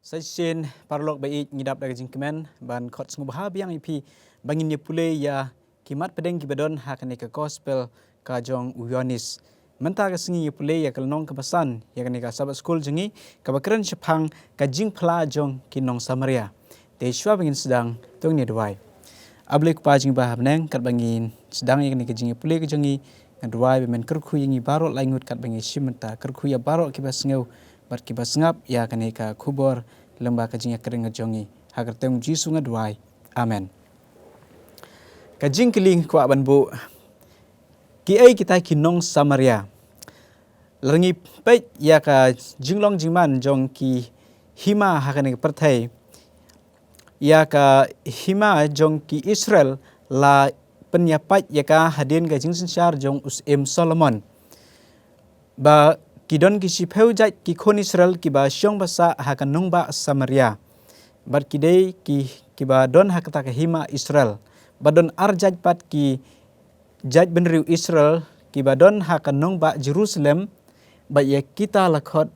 Session parlok baik ngidap daga jingkemen ban khot ngubah biang ipi bangin ye pule ya kimat pedeng gibadon hakane ke gospel ka jong uyonis menta ka singi ye pule ya kalnong ke pesan ya kane ka sabat school jengi ka bakran sepang ka jing pla jong kinong Samaria te shwa bangin sedang tong ni dwai able ku pajing bah beneng kat bangin sedang ya kane ke jing ye pule ke jengi ngadwai bemen kerku yengi barok laingut kat bangin simenta kerku ya barok kibas ngeu bat kibas ngap ya kane ka kubor lemba kajing kering ngajongi hagar teng Jisu ngadwai amen kajing keling kwa banbu ki ai kita kinong Samaria langi pet ya ka jinglong jingman jong ki hima hakane perthai ya ka hima jong ki Israel la penyapat ya ka hadin ka jing sensar jong usem Solomon ba kidon ki sipeu jat ki kon Israel ki ba syong basa hakan nongba Samaria bar kidei ki ba don hakata ka hima Israel badon arjat pat ki jat benriu Israel ki ba don hakan nongba Jerusalem ba ya kita lakot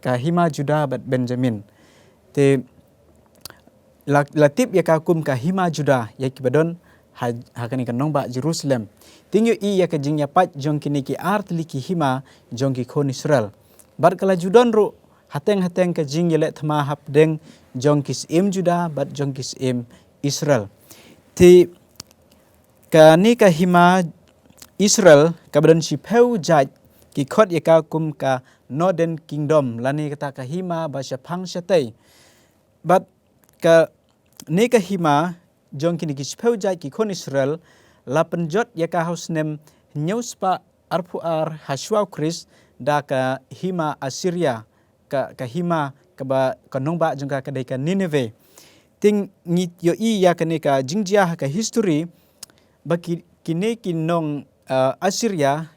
ka hima Juda bat Benjamin te latip ya ka kum ka hima Juda ya ki ba don hakani ka nongba Jerusalem tingyo i ya ka jing yapat jong kini ki artli ki hima jong ki kon Israel bar kala judon ru hateng ka jing yele thma hap deng jong kis im Juda bat jong kis im Israel ti ka ni ka hima Israel ka badan si peu jat ki khot ya ka kum ka Northern Kingdom lani kata ka hima ba syapang syatei bat ka ni ka hima jong kini ki peu jat ki kon Israel la penjot ya ka haus nem nyuspa arpuar haswa Kris da ka hima Assyria ka hima ka ba kanongba jong ka dai ka Nineveh ting ni yo i ya ka ne ka jingjia ka history ba kini kinong Assyria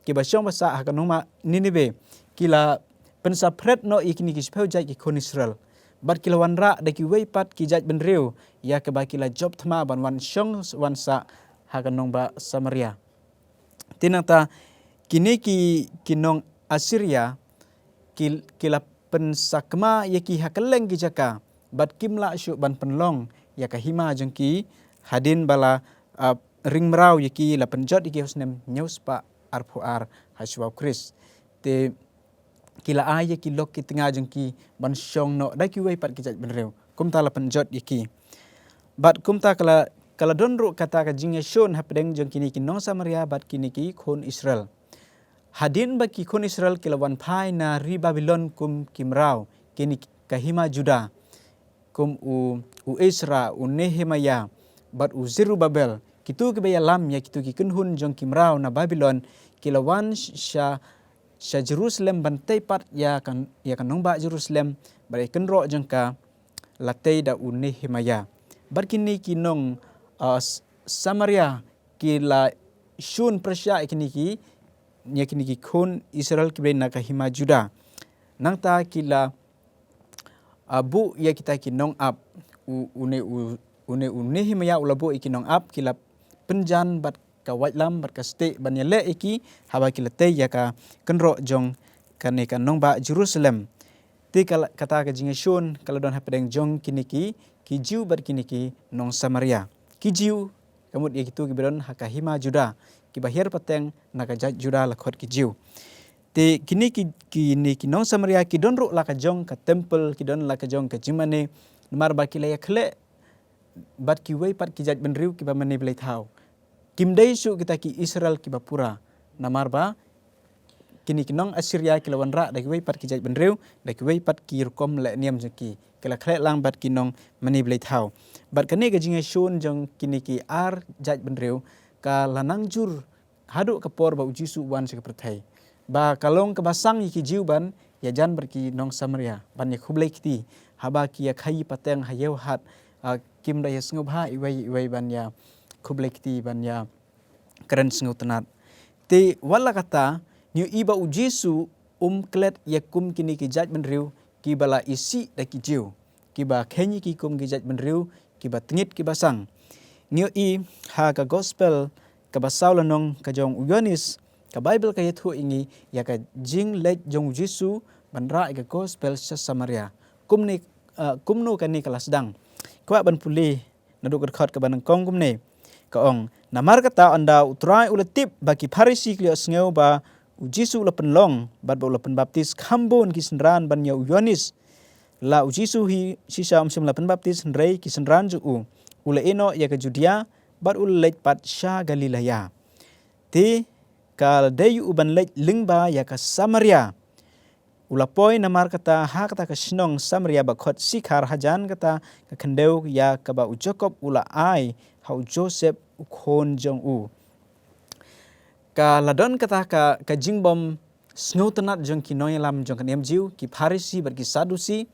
ki ba syong basa ka nongma Nineveh kila pensa pret no ikini ki speu jai ki kon Israel bar kila wanra da ki weipat ki jat benriu ya ka ba kila job thma ban wan syong wan sa hakan nongba Samaria tinata kini kinong Assyria kila pensakma ya ki hakeleng ki jaka bat kimla syu ban penlong ya ka hima jong ki hadin bala ring merau ya ki la penjot ki hosnem nyuspa arpuar haswa Kris te kila aya ki lok ki tengah jong ki ban syong no da ki wei pat ki jat benreu kum ta la penjot ya ki bat kum ta kala donru kata ka jing shon hapdeng jong kini ki nong Samaria bat kini ki kon Israel hadin ba ki kon Israel kila wan phai na ri Babylon kum kimrau kini ka hima Juda kum u Ezra u Nehemia bat u Zerubabel kitu ke baya lam ya kitu ki kunhun jong kimrau na Babylon kila wan sha Jerusalem ban teipat ya kan nongba Jerusalem ba kenro jong ka latei da u Nehemia bar kini ki nong Samaria kila shun persya kini ki kon Israel ki na ka hima Juda nang ta kila abu ya kita ki nong up une Nehemia ulabu iki nong up kila penjan bat ka wajlam bat ka ste ban yele iki haba kila te ya ka kenro jong kane ka nongba Jerusalem ti kala kata ka jingeshun kala don hapedeng jong kini ki jiu bat kini ki nong Samaria ki jiu kamut ya gitu kibadon hakahima Juda ki bahir pateng nakajat Juda lakhot ki jiu te kini ki nong Samaria ki don ru la ka jong ka temple ki don la ka jong ka jimane mar ba ki la yakhle bat ki wei pat ki jat benriu ki ba mane blai thau kim dei su kita ki Israel ki bapura namar ba kini ki nong Assyria ki lawan ra da ki wei pat ki jat benriu da ki wei pat ki rukom le niam jeki kala khle lang bat kinong mani blai thau bat kane ga jinga shun jong kini ki ar jat benriu ka lanang jur hadu ka por ba ujisu wan se perthai ba kalong ka basang ki jiu ban ya jan bar ki nong Samaria ban ya khublai kiti haba ki ya khai pateng hayeu hat kim da ya sngob ha iwai ban ya khublai kiti ban ya keren sngob tenat te wala kata niu iba ujisu klet ya kum kini ki jat benriu ki bala isi da ki jiu ki ba khenyi ki kum ki jat benriu ki ba tengit ki basang niu i ha ka gospel ka basau lanong ka jong uyonis ka Bible ka yethu ingi ya ka jing let jong Jisu banra ka gospel sa Samaria kumni kumnu kan ni kelas sedang. Kwa ban pulih naduk kerkhot ke banang kong kumne. Kaong namar kata anda utrai uletip bagi Parisi klio sngeu ba ujisu ula penlong bat ba ula penbaptis kambon kisenran ban nyau Yohanes. La ujisu hi sisa umsim la penbaptis nrei kisenran ju ula eno ya ke Judea bat ula lej pat sha Galilea. Ti kal dayu uban lej lingba ya ke Samaria. Ula poi namar kata ha kata ke senong Samaria bakot sikar hajan kata ke kendeu ya ke ba Jacob ula ai hau Joseph ukhon jong Ka ladon kata ka jingbom snow tenat jong ki noy lam jong kanem jiu ki Parisi ber ki Sadusi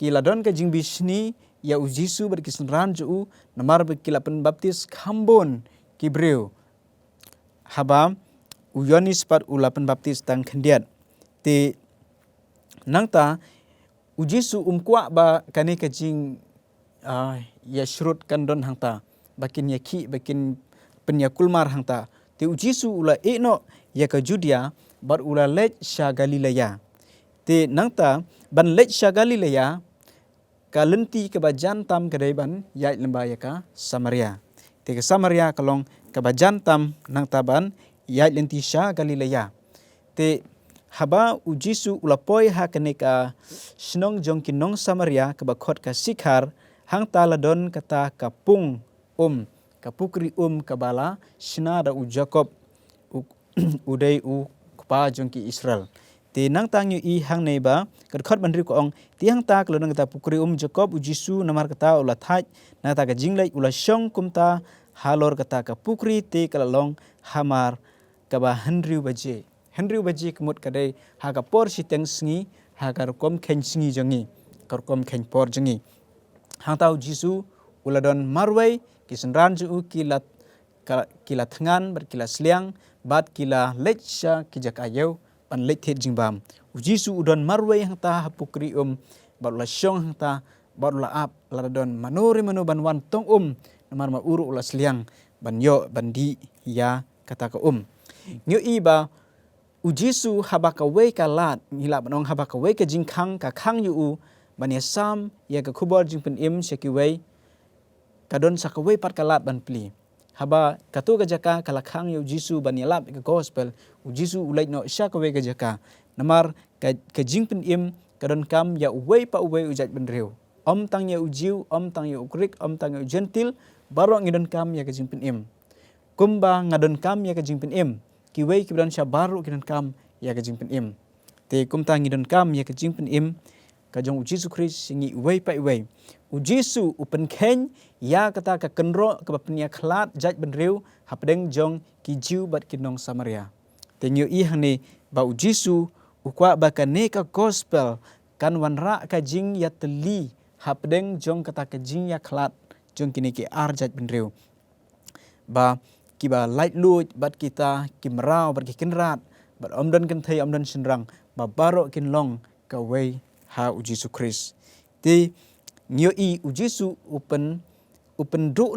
ki ladon ka jingbi sni ya ujisu ber ki senran ju namar ber ki lapen baptis kambon ki breu. Haba Yohanes pat ulapen baptis tang kendiat. Ti nangta ujisu umkwa ba kani ka jing ya shrut kandon hangta bakin yaki bakin penyakulmar hangta. Ti ujisu ula eno ya ke Judea bar ula lej sha Galilea. Ti nangta ban lej sha Galilea ka lenti ke bajan tam kedai ban ya lemba ya ka Samaria. Ti ke Samaria kalong ke bajan tam nangta ban ya lenti sha Galilea. Ti haba ujisu ula poi ha kene ka senong jong kinong Samaria ke bakot ka sikar hang taladon kata kapung kapukri kabala sina da u Jacob udai u kpa jong ki Israel. Ti nang tang yu i hang neiba kadkhot bandri ko ong ti hang ta kalon kata pukri Jacob ujisu namar kata ula thaj na ta ka jinglai ula syong kumta halor kata ka pukri ti kalalong hamar kaba Henry baje kemut kadai ha ka por siteng sngi ha ka kom khen sngi jongi kom khen por jongi. Hang tau Jisu uladon marwai kisenran ju kila thengan ber kila sliang bat kila lecha kijak ayau pan lethet jingbam. Jisu udon marwai hang ta hapukri bat la syong hang ta bat la ap ladon manuri manu ban wan tong namar ma uru ula sliang ban yo bandi ya kata ka Nyo iba ujisu habaka wei kalat ngila banong habaka wei ka jingkhang ka khang yu ban yasam ya ka khubor jingpen syaki wei kadon sakawei pat kalat ban pli. Haba katu ka jaka kalakhang yu Jisu ban yalap ka gospel ujisu ulai no syakawei ka jaka. Namar ka jingpen kadon kam ya wei pa wei ujat benreu. Tang ya ujiu, tang ya ukrik, tang ya gentil baro ngidon kam ya ka jingpen Kumba ngadon kam ya ka jingpen ki wei ki sya baru kidan kam ya ka jingpen Te kumta ngidon kam ya ka jingpen ka jong Jisu Kris singi wei pa wei. Ujisu upen khen ya kata ka kenro ka bapnia khlat jaj benreu hapdeng jong ki jiu bat kinong Samaria. Tengyo i hane ba ujisu ukwa ba kane ka gospel kan wanra ka jing ya teli hapdeng jong kata ka jing ya khlat jong kini ki ar jaj benreu. Ba kiba light lut bat kita kimrau bat ki kinrat bat omdon kin thei omdon sinrang ba baro kin long ka wei ha ujisu Kris. Ti ngyo i ujisu upen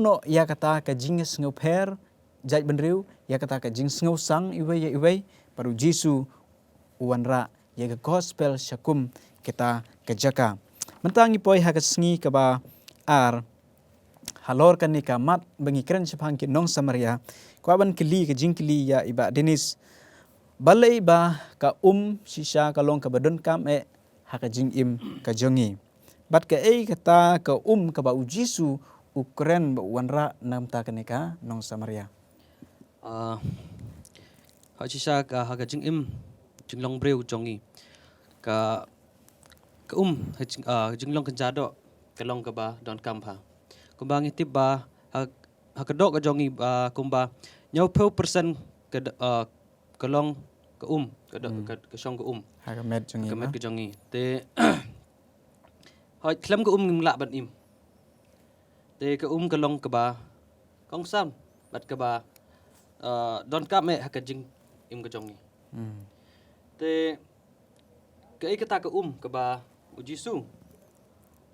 no ya kata ka jing sngau pher jaj benreu ya kata ka jing sngau sang iwei paru Jisu uwanra ya ka gospel syakum kita kejaka. Mentangi poi ha ka sngi ka ba ar halor kan ni ka mat bengi keren sepang ki nong Samaria kwaban kili ka jing kili ya iba Denis balai ba ka sisa kalong ka badon kam haka jing ka jongi. Bat ka kata ka ka ba ujisu ukren ba wanra nam ta kaneka nong Samaria. Sisa ka haka jing jinglong breu jongi ka jinglong kenjado kalong ka ba don kampa. Kumba ngitip ba hakadok ka jongi kumba nyaw % kalong ka ka syong ka Haka med jongi. Kamet ka jongi. Te hoy klam ka ngla ban Te ka kalong ka ba kong sam bat ka ba don kam haka jing ka jongi. Te ka kata ka ka ba ujisu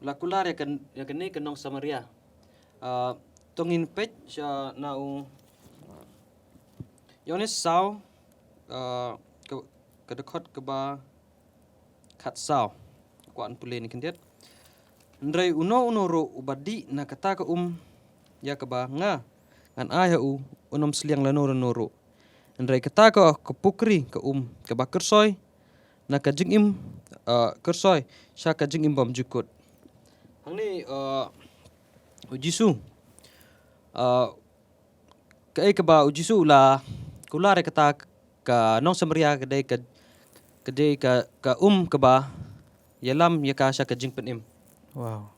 lakular ya kan ne kanong Samaria. Tongin pet siya naung Yohanes saw kadakot ka ba kat saw kuan puli ni kindiat Ndrai uno ro ubadi na kata ka ya ka ba nga ngan aya unom sliang lanoro noro. Ndrai kata ka pukri ka ka ba kersoy na ka jing kersoy sya ka jing bom jukut. Hang ni ujisu ka ba ujisu la kulare kata ka nong Samaria kadai ka ka ba yalam ya ka sya ka jing penim. Wow.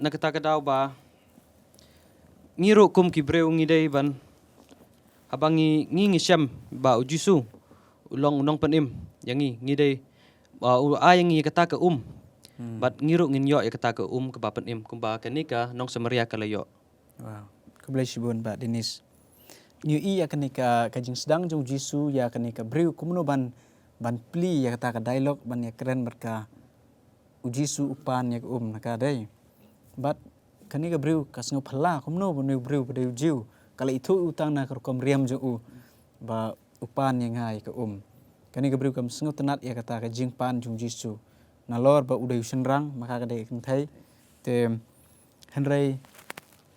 Nakata ka daw ba ngiro kibreu ngidai ban habang ngi syam ba ujisu ulong unong penim yangi ngidai ayang ngi kata ka bat ngiro ngin yo ya kata ka ka ba penim kumba kanika nong Samaria kalayo. Wow. Keblai sibun ba Denis. New ya kenika kajing sedang jong Jisu ya kenika breu kumno ban pli ya kata ka dialog ban ya keren berka ujisu upan ya naka dai. But kenika breu kasngo phala kumno ban breu pada ujiu. Kala itu utang na kerkom riam jong ba upan yang ngai ka Kenika breu kam sengo tenat ya kata ka jing pan jong Jisu. Na lor ba udai senrang maka kadai kentai te henrai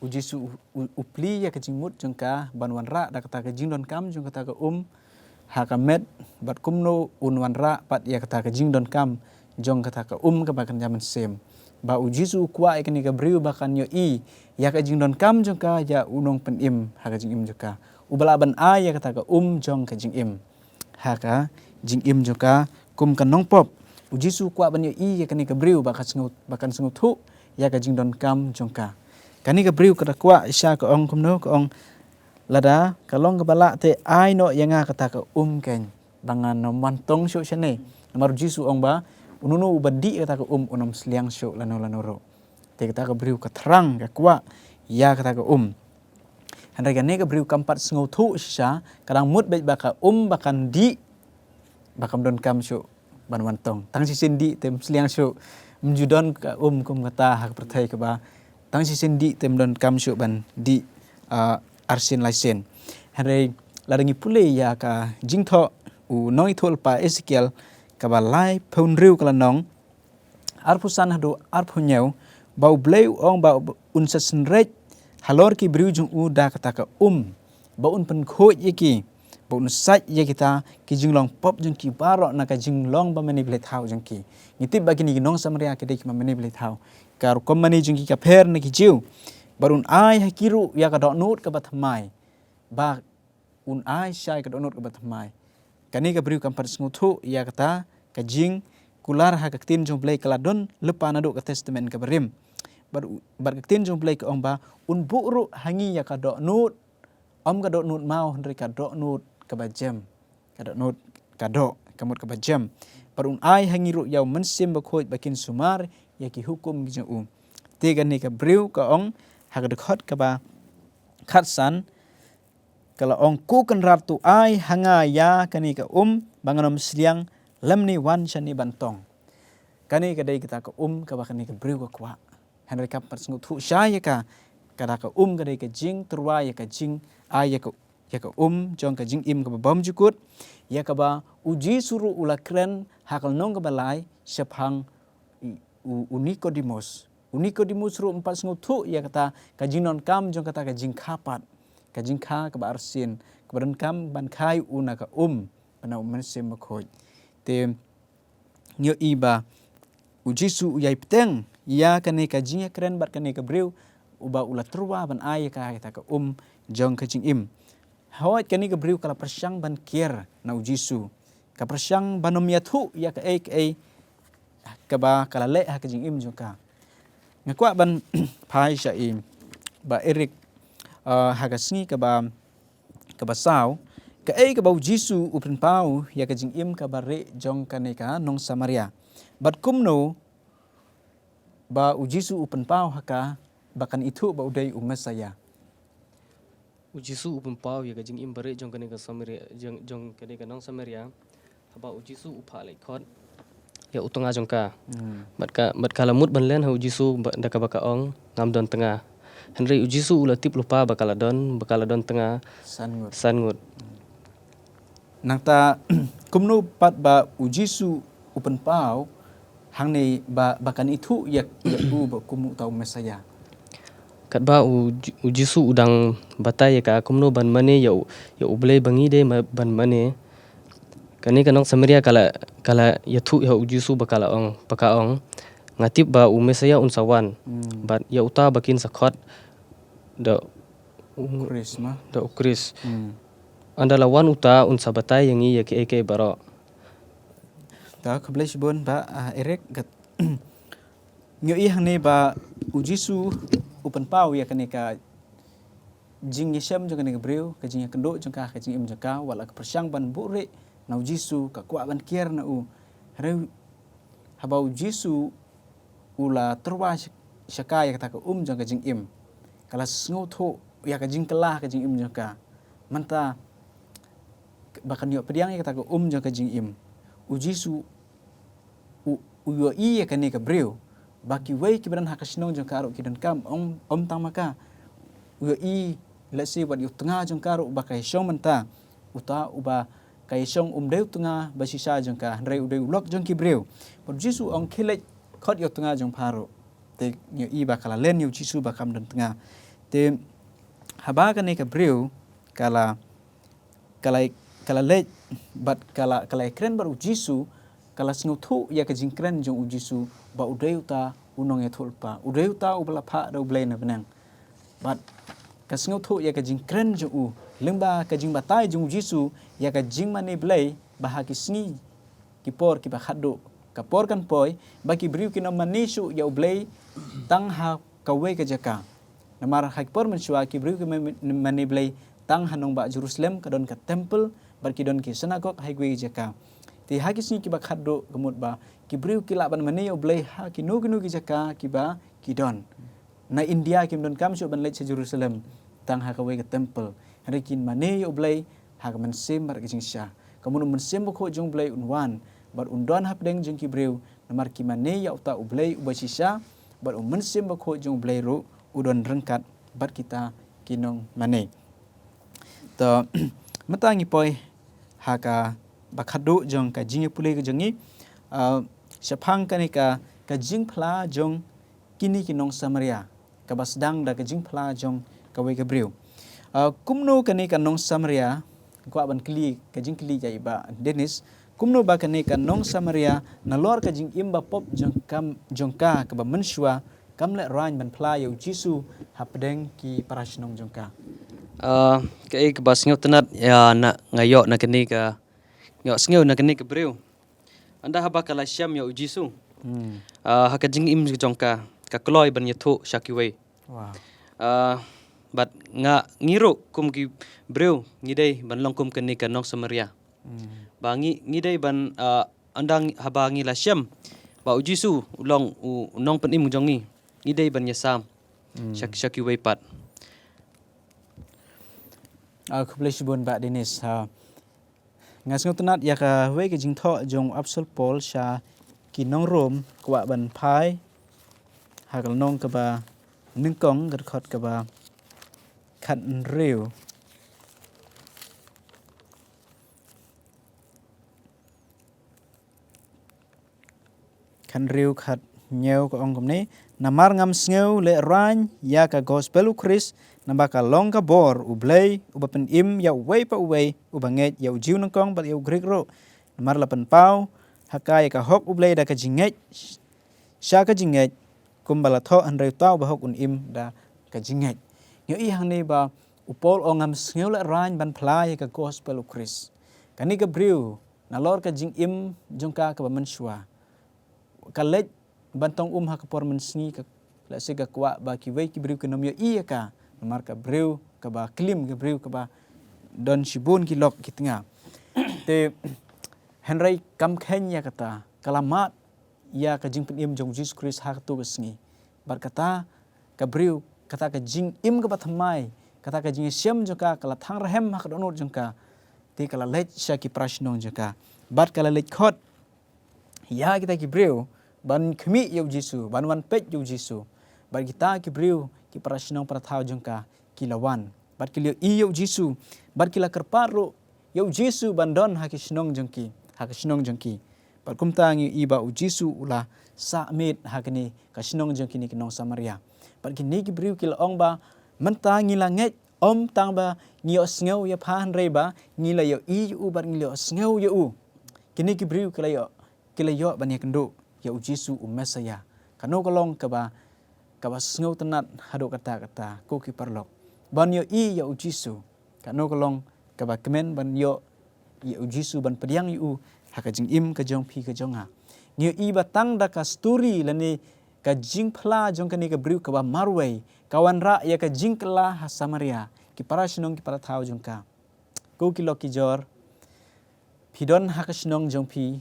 ujisu upli ya kajing mut jengka banwan ra da kata ka jing don kam jeng kata ka hakamet bat kumno unwan ra pat ya kata ka jing don kam jong kata ka ka bakan zaman sem ba ujisu kwa ikani ka briu bakan yo ya ka jing don kam jengka ya unong penim ha ka jing jengka ubalaban a ya kata ka jong ka jing haka jing jengka kum kan nong pop ujisu kwa ban yo ya kani ka briu bakan sengut thu ya ka jing don kam jengka kani ka briu kata kwa isya ka kumno ka lada kalong kebala te ai no yanga kata ka ken bangan no mantong syo syane namar Jisu ba ununu ubadi kata ka unom sliang syo lano ro te kata ka briu ka terang ka kwa ya kata ka handai gane ka briu kampat sengo thu sya kadang mut bet baka bakan di bakam don kam syo ban mantong tang si sindi tem sliang syo mjudon ka kum kata hak pertai ka ba tang si sindi tem don kam syo ban di arsin laisen handai ladangi pule ya ka jingtho noi thol pa Ezekiel ka ba lai phun riu kala nong arpusan hado arpunyau bau bleu ba unsa senret halor ki briu jung da kata ka ba un pen kho yeki ba un sat ye kita ki jinglong pop jung ki baro na ka jinglong ba mani ble thau jung ki ngitip bagi ni nong Samaria ke dek ma mani ble thau kar kom mani jung ki ka pher na ki jiu barun ai hakiru ya ka nut ka batmai ba un ai syai ka nut ka batmai kani ka briu kampar snguthu ya kata ka jing kular ha ka tin jong play kaladon lepa na do ka testament ka berim bar ka tin jong play ka ba un buru hangi ya ka nut ka nut mau hendri ka nut ka bajem ka nut ka kamut ka bajem barun ai hangi ru ya mensim ba khoi bakin sumar ya ki hukum gi jong te ni ka briu ka hagdekhot ka ba khatsan kala ku kan ratu ai hanga ya kani ka banganom sliang lemni wan shani bantong kani ka dai kita ka ka ba kani ka briu ka kwa henry ka par sngut thu sha ya ka kada ka ka dai ka jing turwa ya ka jing ai ya ka jong ka jing ka bom jukut ya ka ba uji suru ulakren hakal nong ka balai sephang Nicodemus ru 4 sngutu ya kata kajinon kam jong kata kajing kapat kajing ka ba arsin kebadan kam ban kai una ka bana mensim khoj te nyo iba ujisu yai peteng ya kane kajing keren bat kane ka briu uba ula truwa ban ai ka kata ka jong kajing hawat kane ka briu kala persyang ban kier na ujisu ka persyang banom yathu ya ka ka ba kala le ha kajing jong ka ngakwa ban pai syai ba Eric hagasngi ka ba saw ka ka ba Jisu upin pau ya ka jing ka ba re jong kaneka nong Samaria bat kumno ba Jisu upin pau haka bakan itu ba udai Mesaya Jisu upin pau ya ka jing bare jong kaneka Samaria jong kaneka nong Samaria ba Jisu upa lekot ya utunga jongka bat kala mut ban len ha Jisu da ka baka ngam don tengah Henry Jisu ulatip lupa bakala don tengah sangut nang ta kumno pat ba Jisu upen pau hang ni bakan itu yak u ba kumu tau mesaya. Kat ba u jisu udang batai ka kumno ban mane ya ublei bangi de ban mane. Kani kanong Samaria kala ya thu ya jisu bakala ong pakaong ngatip ba u mesaya unsawan. Bat ya uta bakin sakhot da Krisma. da ukris. Anda lawan uta unsa batai yang ya ke baro. Ta kablay sibon ba erek gat nyo i hang ni ba u jisu upan pau ya kanika jing yesem jong kanika breu ka jing kendo jong ka jing im jong ka wala ka persyang ban bure na u jisu ka kwa ban kier na u reu habau jisu ula terwa syaka ya kata ka jong ka jing im kala sngo tho ya ka jing kelah ka jing im jong ka manta bahkan yo pediang ya kata ka jong ka jing im u jisu u yo i ya kanika breu baki wei kibaran hakasnong jong karo kidan kam om tang maka u i let's say wat yu tengah jong karo bakai syong menta uta uba kai syong deu tengah basisa jong ka rei udeu lok jong ki breu por jisu ong khilek khot yu tengah jong pharo te yu i bakala len yu jisu bakam dan tengah te haba kanika breu kala le bat kala kren baru jisu kala snutu ya ka jingkren jong ujisu ba udeu ta unong ya thulpa udeu ta ubla pha do blai na benang bat ka snutu ya ka jingkren jong u lengba ka jing batai jong jisu ya ka jing mane blai ba ha ki sngi ki por ki ba khado ka por kan poi ba ki briu ki no manisu ya blai tang ha ka we ka jaka namar ha ki por men shwa ki briu ki mane blai tang hanong ba Jerusalem ka don ka temple bar ki don ki synagogue hai gwe jaka ti haki sini ki ba khaddo gemut ba ki briu ki laban mane yo blai ha ki nu ki jaka ki ba ki don na India ki don kam shu ban le Jerusalem tang ha ka we ka temple hari kin mane yo blai ha ka man sem bar ki jingsha kamun man sem ko jong blai unwan bar undon hap deng jong ki briu namar ki mane ya uta blai ubasisa bar man sem ko jong blai ru udon rengkat bar kita kinong mane to matangi poi ha ka bakhadu jong ka jing pule ka jongi syapang kanika ka jing phla jong kini kinong Samaria ka basdang da ka jing phla jong ka we ka briu kumno kanika nong Samaria kwa ban kli ka jing kli jai ba Dennis kumno ba kanika nong Samaria na lor ka jing imba pop jong ka ba menshwa kam le ran ban phla yo jisu hapdeng ki parashnong jong ka Kai ke bas ngau tenat ya na ngayo na kini ka ngau sngau na kini ke breu anda haba kala syam ya ujisu haka jing im jong ka kloi ban yathu shakiwe wow bat nga ngiro kum ki breu ngidei ban long kum kini ka nong Samaria bangi ngidei ban andang haba ngi la syam ba ujisu ulong nong pen im jongi ngidei ban yasam shakiwe pat kublai sibon ba Dennis ngasngo tenat ya ka we ke jing tho jong Apostol Paul sha ki nong Rom kwa ban phai ha kal nong ka ba ning kong gat khot ka ba khat riu khat nyeu ko ong kom ni namar ngam sneu le ran ya ka gospel Christ nambaka long ka bor ublay ubapen im ya way pa uway ubanget ya ujiw ng kong bat ya Greek ro namar lapan pau hakay ka hok ublay da ka jinget sya ka jinget kumbala tho anray tao ba hok un im da ka jinget yo i hang ni ba upol ongam sngew la ran ban play ka gospel of Christ kani ka briu na lor ka jing im jong ka ba menshwa kalet bantong ha ka por men sngi ka la se ka kwa ba ki way ki briu ka nom yo i ka namar ka breu ka ba klim ka breu ka ba don shibun ki lok ki tengah te henry kam khenya kata kalamat ya ka jing penim jong Jesus Christ ha tu besngi berkata ka breu kata ka jing im ka bathamai kata ka jing syam joka kala thang rahem ha ka donot jongka te kala lech sya ki prashnong joka bat kala lech khot ya kita ki breu ban khmi yo jisu ban wan pet yo jisu bar kita ki breu ki parashnong prathau jongka kilawan bar kilio iyo jisu bar kila kerparo yo jisu bandon hakishnong jongki Bat kum ta ngi iba u Jisu ula sa met hakani ka sinong jong kini kinong Samaria. Bat kini ki briu kila ong ba menta ngi la nget om tang ba ngi o sngew ya phan re ba ngi la yo i u bat ngi lo sngew ya u. Kini ki briu kila yo ban ya kendo ya u Jisu u Mesaya. Kano kolong ka ba sngew tenat hado kata ko ki parlok. Ban yo i ya u Jisu. Kano kolong ka ba kemen ban yo ya u Jisu ban pediang yu haka jing im ka jong pi ka jong ha. Nyo i batang da ka story lani ka jing pla jong kani ka briu ka ba marway kawan ra ya ka jing kala ha Samaria ki para sinong ki para tau jong ka. Ko ki lo ki jor pidon haka sinong jong pi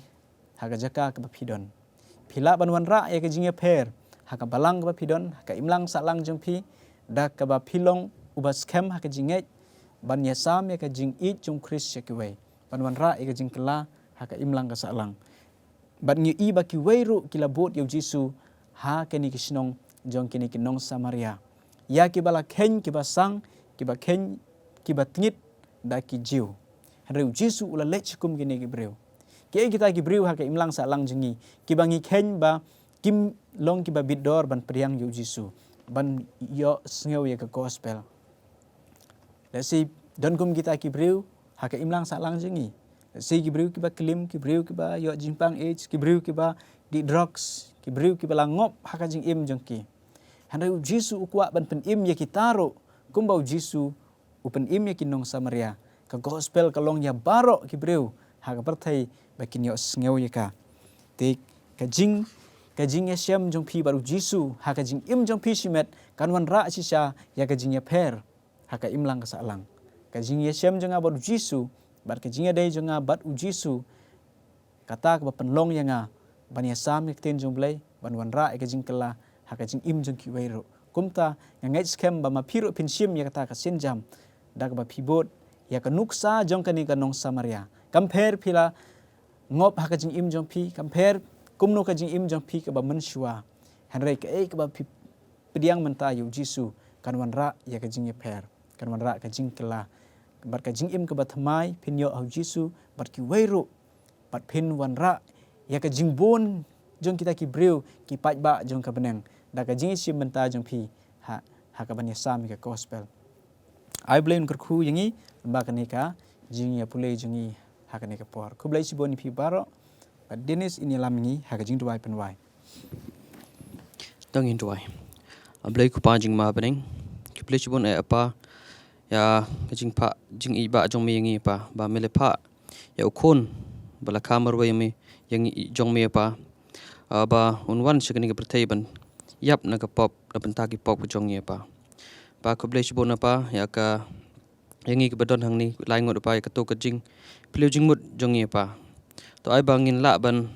haka jaka ka ba pidon. Pila ban wan ra ya ka jing ya per haka balang ka ba pidon haka imlang sa lang jong pi da ka ba pilong ubas kem haka jinget ban ya sam ya ka jing it jong Chris ya ki wei. Ban wan ra ya ka jing kala haka imlang ka sa lang. Bat ngi iba ki weiru kila bot ya Jisu ha kini ki sinong jong kini kinong Samaria. Ya ki bala ken ki ba sang ki ba ken ki ba tingit da ki jiu. Henry Jisu ula lech kum kini ki breu. Ki kita ki breu ha ka imlang sa lang jengi ki ba ngi ken ba kim long ki ba bidor ban priang ya Jisu. Ban yo sngew ya ka gospel. Lesi don kum kita ki breu ha ka imlang sa lang jengi. Si ki briu ki ba klim, ki briu ki ba yo jimpang age, ki briu ki ba di drugs, ki briu ki ba langop haka jing im jong ki. Handai u Jisu ukwa ban pen im ya kitaro, kumba u Jisu upen im ya kinong Samaria. Ka gospel kalong ya baro ki briu haka pertai bakin yo sngew ya ka. Tik ka jing ya syam jong pi baru Jisu haka jing im jong pi simet kanwan ra sisa ya ka jing ya per haka imlang ka salang. Ka jing ya syam jong baru Jisu bat ka jinga day jonga bat u Jisu kata ka penlong ya nga ban ya sam ya ten jong blai ban wan ra ka jing kala ha ka jing im jong ki weiro kumta nga ngai skem ba ma piro pinsim ya kata ka sinjam da ka ba pibot ya ka nuksa jong kani ka nong Samaria compare pila ngop ha ka jing im jong pi compare kumno ka jing im jong pi ka ba menshua hanrei ka ka ba pediang menta yu Jisu kan wan ra ya ka jing ya per kan wan ra ka jing kala bat ka jing im ka bat mai pin yo au Jisu bat ki weiro bat pin wan ra ya ka jing bon jong kita ki breu ki pat ba jong ka beneng da ka jing sim menta jong pi ha ka ban ya sam ka gospel ai blame ker khu yangi ba ka ne ka jing ya pule jongi ha ka ne ka por ku blai si boni pi baro bat Dennis ini lamingi ha ka jing tuai pen wai Dang in tuai. Ablay ku pa jing ma beneng. Ki blai si bon apa ya kajing pa jing iba jong me yangi pa ba mele pa ya ukon bala kamar wa yami yang jong me pa ba unwan shikani ka pertai ban yap na ka pop na pentaki pop jong ye pa ko blai sibon apa ya ka yangi ka badon hang ni lai ngot pa ya ka to ka jing pliu jing mut jong ye pa to ai bangin la ban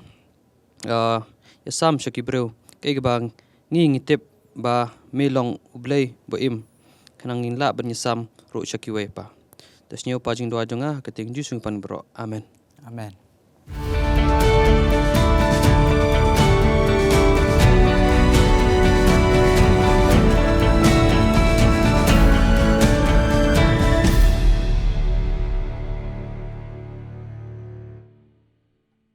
ya sam shaki breu kai ka bang ngi ngitep ba melong ublai bo im kanang in la ban ya sam ro shaki we pa tas nyau pa jing doa jonga ka ting ju sung pan bro amen amen